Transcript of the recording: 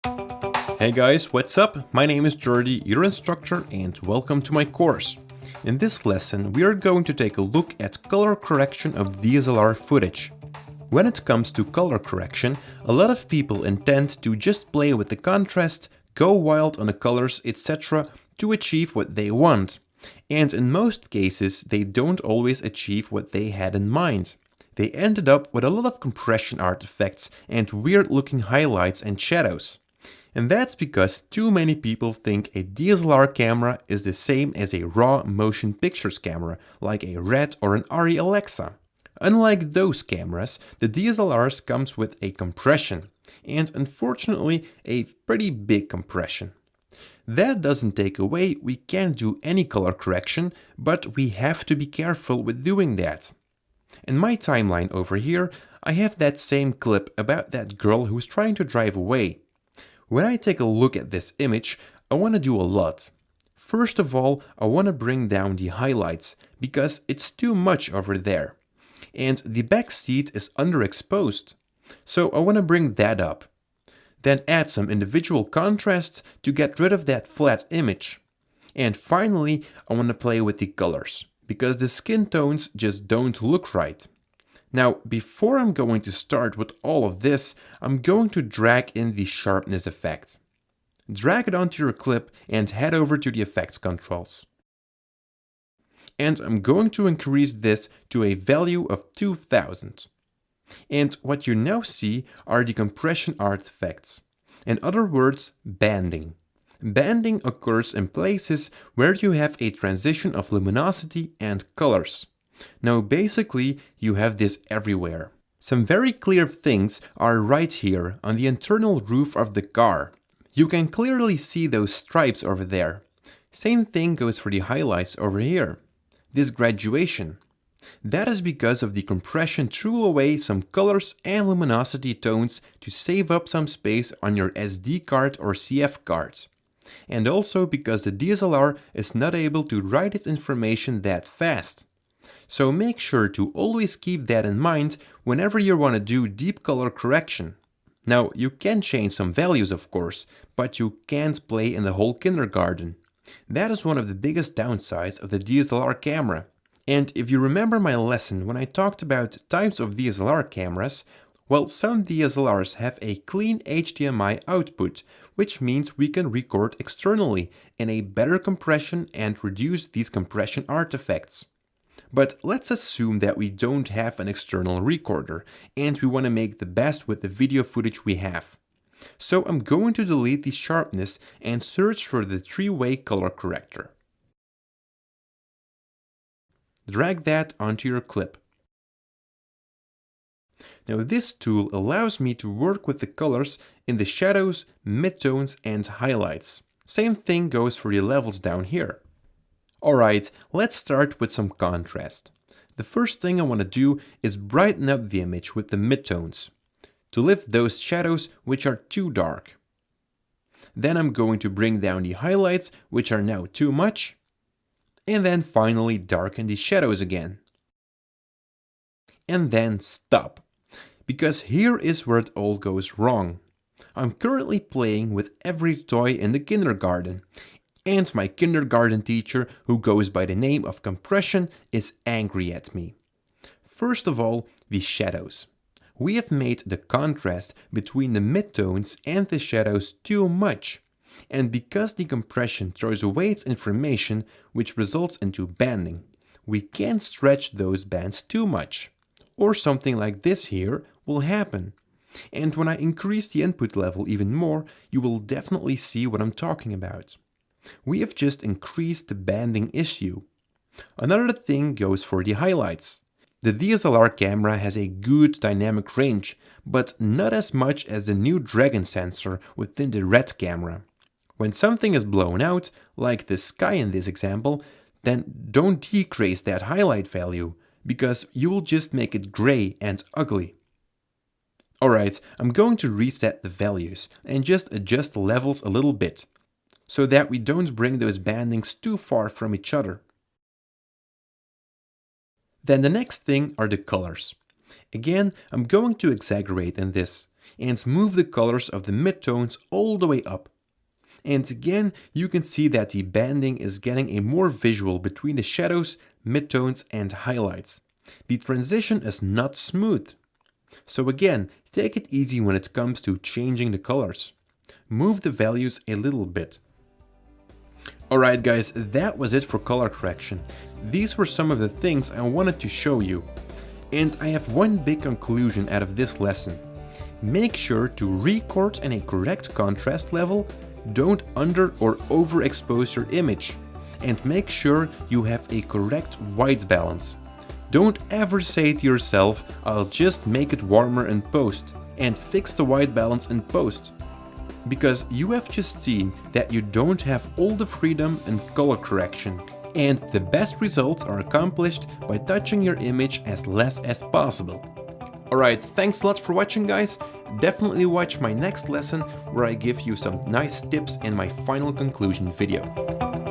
Hey guys, what's up? My name is Jordy, your instructor, and welcome to my course. In this lesson, we are going to take a look at color correction of DSLR footage. When it comes to color correction, a lot of people intend to just play with the contrast, go wild on the colors, etc. to achieve what they want. And in most cases, they don't always achieve what they had in mind. They ended up with a lot of compression artifacts and weird looking highlights and shadows. And that's because too many people think a DSLR camera is the same as a raw motion pictures camera, like a Red or an ARRI Alexa. Unlike those cameras, the DSLRs comes with a compression, and unfortunately a pretty big compression. That doesn't take away we can't do any color correction, but we have to be careful with doing that. In my timeline over here, I have that same clip about that girl who's trying to drive away. When I take a look at this image, I want to do a lot. First of all, I want to bring down the highlights, because it's too much over there. And the back seat is underexposed, so I want to bring that up. Then add some individual contrasts to get rid of that flat image. And finally, I want to play with the colors, because the skin tones just don't look right. Now, before I'm going to start with all of this, I'm going to drag in the sharpness effect. Drag it onto your clip and head over to the effects controls. And I'm going to increase this to a value of 2000. And what you now see are the compression artifacts. In other words, banding. Banding occurs in places where you have a transition of luminosity and colors. Now basically, you have this everywhere. Some very clear things are right here on the internal roof of the car. You can clearly see those stripes over there. Same thing goes for the highlights over here. This graduation. That is because of the compression threw away some colors and luminosity tones to save up some space on your SD card or CF card. And also because the DSLR is not able to write its information that fast. So make sure to always keep that in mind whenever you want to do deep color correction. Now, you can change some values of course, but you can't play in the whole kindergarten. That is one of the biggest downsides of the DSLR camera. And if you remember my lesson when I talked about types of DSLR cameras, well, some DSLRs have a clean HDMI output, which means we can record externally in a better compression and reduce these compression artifacts. But let's assume that we don't have an external recorder and we want to make the best with the video footage we have. So I'm going to delete the sharpness and search for the three-way color corrector. Drag that onto your clip. Now this tool allows me to work with the colors in the shadows, midtones and highlights. Same thing goes for the levels down here. Alright, let's start with some contrast. The first thing I want to do is brighten up the image with the midtones, to lift those shadows which are too dark. Then I'm going to bring down the highlights which are now too much, and then finally darken the shadows again. And then stop, because here is where it all goes wrong. I'm currently playing with every toy in the kindergarten. And my kindergarten teacher, who goes by the name of compression, is angry at me. First of all, the shadows. We have made the contrast between the midtones and the shadows too much. And because the compression throws away its information, which results into banding, we can't stretch those bands too much. Or something like this here will happen. And when I increase the input level even more, you will definitely see what I'm talking about. We have just increased the banding issue. Another thing goes for the highlights. The DSLR camera has a good dynamic range, but not as much as the new Dragon sensor within the Red camera. When something is blown out, like the sky in this example, then don't decrease that highlight value, because you will just make it gray and ugly. Alright, I'm going to reset the values and just adjust the levels a little bit, so that we don't bring those bandings too far from each other. Then the next thing are the colors. Again, I'm going to exaggerate in this. and move the colors of the midtones all the way up. And again, you can see that the banding is getting a more visual between the shadows, midtones and highlights. The transition is not smooth. So again, take it easy when it comes to changing the colors. Move the values a little bit. Alright guys, that was it for color correction. These were some of the things I wanted to show you. And I have one big conclusion out of this lesson. Make sure to record in a correct contrast level, don't under or overexpose your image, and make sure you have a correct white balance. Don't ever say to yourself, I'll just make it warmer in post and fix the white balance in post. Because you have just seen that you don't have all the freedom in color correction, and the best results are accomplished by touching your image as less as possible. Alright, thanks a lot for watching guys. Definitely watch my next lesson where I give you some nice tips in my final conclusion video.